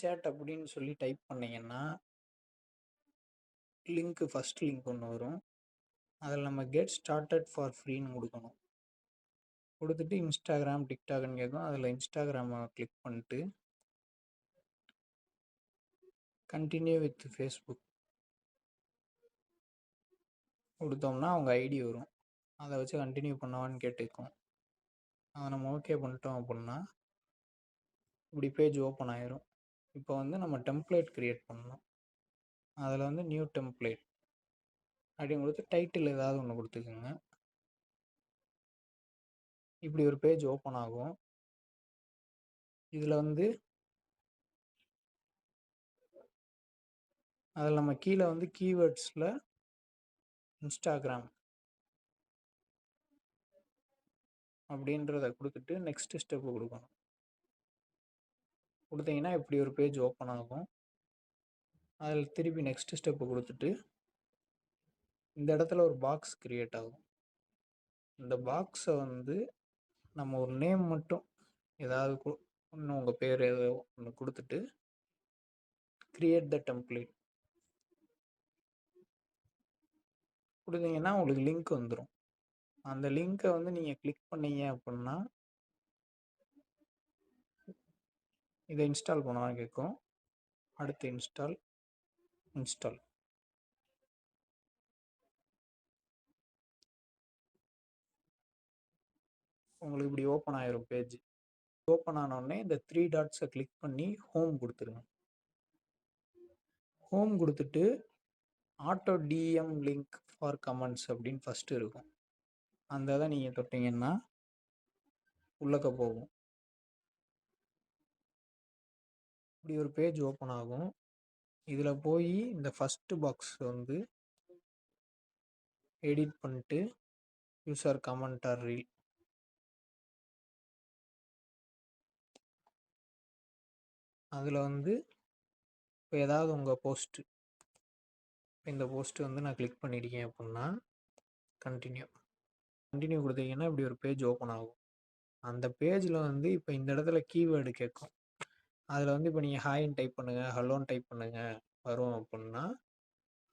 Chat அப்படின்னு சொல்லி type பண்ணீங்கன்னா ஃபர்ஸ்ட் லிங்க் ஒன்று வரும். அதில் நம்ம கெட் ஸ்டார்டட் ஃபார் ஃப்ரீன்னு கொடுக்கணும். கொடுத்துட்டு இன்ஸ்டாகிராம் டிக்டாக்னு கேட்கும். அதில் இன்ஸ்டாகிராமை கிளிக் பண்ணிட்டு கண்டினியூ வித் ஃபேஸ்புக் கொடுத்தோம்னா அவங்க ஐடி வரும். அதை வச்சு கண்டினியூ பண்ணவான்னு கேட்டுக்கும். அதை நம்ம ஓகே பண்ணிட்டோம் அப்படின்னா இப்படி பேஜ் ஓப்பன் ஆயிரும். இப்போ வந்து நம்ம டெம்ப்ளேட் க்ரியேட் பண்ணணும். அதில் வந்து நியூ டெம்ப்ளேட் அப்படின்னு கொடுத்து டைட்டில் ஏதாவது ஒன்று கொடுத்துக்குங்க. இப்படி ஒரு பேஜ் ஓப்பன் ஆகும். இதில் வந்து அதில் நம்ம கீழே வந்து கீவேர்ட்ஸில் இன்ஸ்டாகிராம் அப்படின்றத கொடுத்துட்டு நெக்ஸ்ட் ஸ்டெப்பு கொடுக்கணும். கொடுத்தீங்கன்னா இப்படி ஒரு பேஜ் ஓப்பன் ஆகும். அதில் திருப்பி நெக்ஸ்ட் ஸ்டெப்பு கொடுத்துட்டு இந்த இடத்துல ஒரு பாக்ஸ் கிரியேட் ஆகும். இந்த பாக்ஸை வந்து நம்ம ஒரு நேம் மட்டும் ஏதாவது இன்னும் உங்கள் பேர் ஏதோ ஒன்று கொடுத்துட்டு கிரியேட் த டெம்ப்ளேட் கொடுத்தீங்கன்னா உங்களுக்கு லிங்க் வந்துடும். அந்த லிங்க்கை வந்து நீங்கள் கிளிக் பண்ணீங்க அப்படின்னா இதை இன்ஸ்டால் பண்ணால் கேட்கும். அடுத்து இன்ஸ்டால் உங்களுக்கு இப்படி ஓப்பன் ஆயிரும் பேஜ். ஓப்பன் ஆனோடனே இந்த 3 டாட்ஸை கிளிக் பண்ணி ஹோம் கொடுத்துருங்க. ஹோம் கொடுத்துட்டு auto DM link for comments அப்படின்னு ஃபஸ்ட்டு இருக்கும். அந்த இதை நீங்கள் தொட்டிங்கன்னா உள்ளக்க போகும். இப்படி ஒரு பேஜ் ஓப்பன் ஆகும். இதில் போய் இந்த ஃபஸ்ட்டு பாக்ஸ் வந்து எடிட் பண்ணிட்டு யூசர் கமெண்ட் ஆர் ரீல் அதில் வந்து இப்போ ஏதாவது உங்கள் போஸ்ட்டு, இந்த போஸ்ட்டு வந்து நான் கிளிக் பண்ணியிருக்கேன் அப்படின்னா கண்டினியூ கொடுத்தீங்கன்னா இப்படி ஒரு பேஜ் ஓப்பன் ஆகும். அந்த பேஜில் வந்து இப்போ இந்த இடத்துல கீவேர்டு கேட்கும். அதில் வந்து இப்போ நீங்கள் ஹாய்ன்னு டைப் பண்ணுங்கள், ஹலோன்னு டைப் பண்ணுங்கள் வரும் அப்படின்னா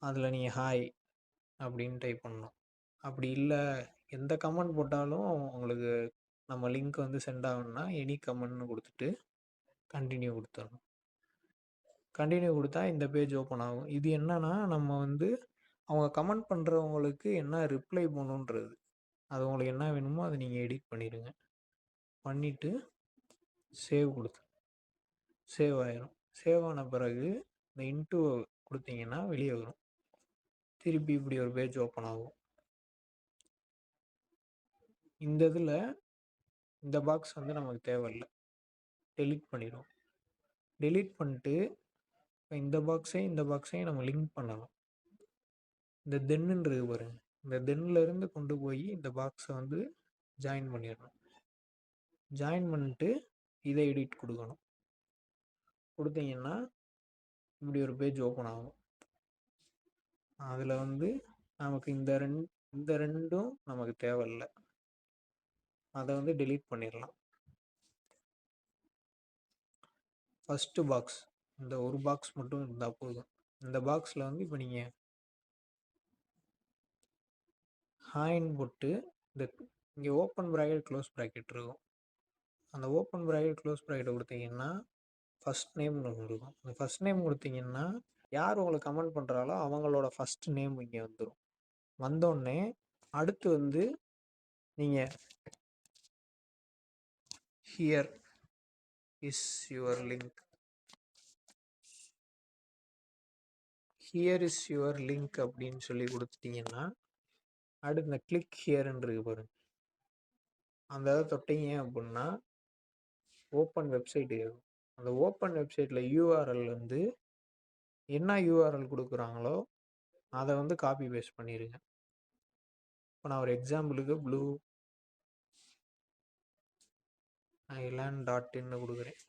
அதில் நீங்கள் ஹாய் அப்படின்னு டைப் பண்ணணும். அப்படி இல்லை எந்த கமெண்ட் போட்டாலும் உங்களுக்கு நம்ம லிங்க் வந்து சென்ட் ஆகணும்னா எனி கமெண்ட்னு கொடுத்துட்டு கண்டினியூ கொடுத்துடணும். கண்டினியூ கொடுத்தா இந்த பேஜ் ஓப்பன் ஆகும். இது என்னன்னா நம்ம வந்து அவங்க கமெண்ட் பண்ணுறவங்களுக்கு என்ன ரிப்ளை பண்ணணுன்றது. அது உங்களுக்கு என்ன வேணுமோ அதை நீங்கள் எடிட் பண்ணிடுங்க. பண்ணிவிட்டு சேவ் ஆயிரும். சேவ் ஆன பிறகு இந்த இன்ட்டு கொடுத்தீங்கன்னா வெளியே வரும். திருப்பி இப்படி ஒரு பேஜ் ஓப்பன் ஆகும். இந்த இதில் இந்த பாக்ஸ் வந்து நமக்கு தேவையில்லை, டெலீட் பண்ணிடும். டெலீட் பண்ணிட்டு இந்த பாக்ஸையும் நம்ம லிங்க் பண்ணணும். இந்த தென்னுன்றது பாருங்க, இந்த தென்னிலேருந்து கொண்டு போய் இந்த பாக்ஸை வந்து ஜாயின் பண்ணிடணும். ஜாயின் பண்ணிட்டு இதை எடிட் கொடுக்கணும். கொடுத்தீங்கன்னா இப்படி ஒரு பேஜ் ஓப்பன் ஆகும். அதில் வந்து நமக்கு இந்த ரெண்டும் நமக்கு தேவையில்லை, அதை வந்து டெலீட் பண்ணிடலாம். ஃபஸ்ட்டு பாக்ஸ் இந்த ஒரு பாக்ஸ் மட்டும் இருந்தால் போதும். இந்த பாக்ஸில் வந்து இப்போ நீங்கள் ஹாய்ன்னு போட்டு இந்த இங்கே ஓப்பன் ப்ராக்கெட் க்ளோஸ் ப்ராக்கெட் இருக்கும். அந்த ஓப்பன் ப்ராக்கெட் க்ளோஸ் ப்ராக்கெட்டை கொடுத்தீங்கன்னா ஃபஸ்ட் நேம்னு ஒன்று இருக்கும். அந்த ஃபஸ்ட் நேம் கொடுத்தீங்கன்னா யார் உங்களுக்கு கமெண்ட் பண்ணுறாலோ அவங்களோட ஃபஸ்ட் நேம் இங்கே வந்துடும். வந்தோடனே அடுத்து வந்து நீங்கள் ஹியர் இஸ் யுவர் லிங்க் அப்படின்னு சொல்லி கொடுத்துட்டீங்கன்னா அடுத்து இந்த கிளிக் ஹியர்ன்னு பாருங்க, அந்த இதை தொட்டீங்க அப்படின்னா ஓப்பன் வெப்சைட் இருக்கும். அந்த ஓப்பன் வெப்சைட்டில் யூஆர்எல் வந்து என்ன யூஆர்எல் கொடுக்குறாங்களோ அதை வந்து காப்பி பேஸ்ட் பண்ணிடுங்க. இப்போ நான் ஒரு எக்ஸாம்பிளுக்கு ப்ளூ island.in கொடுக்குறேன்.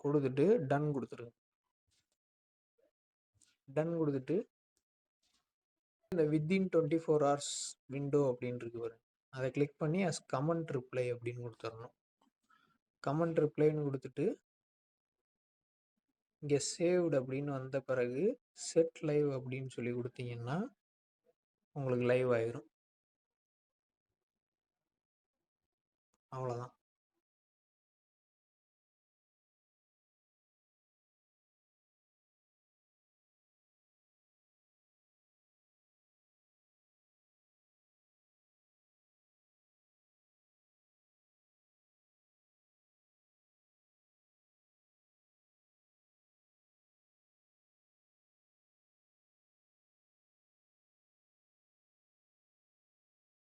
கொடுத்துட்டு டன் கொடுத்துருங்க. டன் கொடுத்துட்டு இந்த வித்தின் 24 hours விண்டோ அப்படின்னு இருக்கு பாருங்க, அத கிளிக் பண்ணி கமெண்ட் ரிப்ளை அப்படின்னு குடுத்துறணும். கமெண்ட் ரிப்ளைன்னு குடுத்துட்டு, இங்க சேவ்ட் அப்படின்னு வந்த பிறகு, செட் லைவ் அப்படின்னு சொல்லி குடுத்தீங்கன்னா, உங்களுக்கு லைவ் ஆயிரும். அவ்வளோதான்.